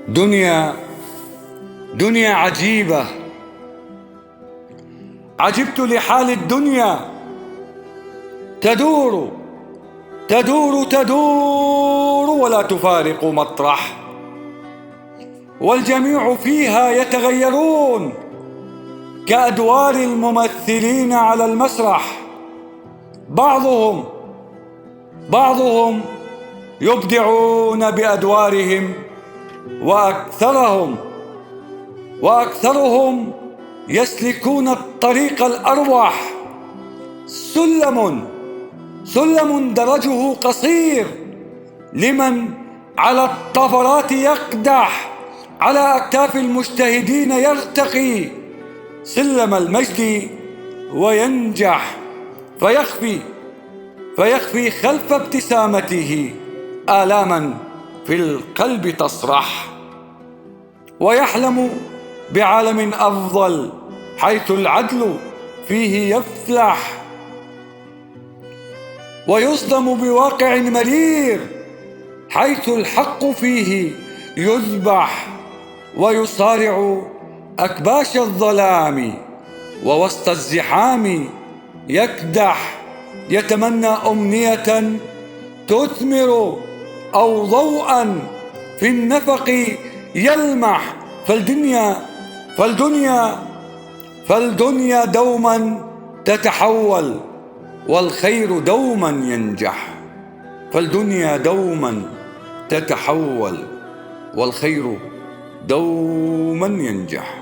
دنيا عجيبة. عجبت لحال الدنيا، تدور تدور تدور ولا تفارق مطرح، والجميع فيها يتغيرون كأدوار الممثلين على المسرح. بعضهم يبدعون بأدوارهم، وأكثرهم يسلكون الطريق الأروح. سلم درجه قصير لمن على الطفرات يقدح، على أكتاف المجتهدين يرتقي سلم المجد وينجح، فيخفي خلف ابتسامته آلاما في القلب تصرح، ويحلم بعالم أفضل حيث العدل فيه يفلح، ويصدم بواقع مرير حيث الحق فيه يذبح، ويصارع أكباش الظلام ووسط الزحام يكدح، يتمنى أمنية تثمر أو ضوءا في النفق يلمح، فالدنيا دوما تتحول والخير دوما ينجح. فالدنيا دوما تتحول والخير دوما ينجح.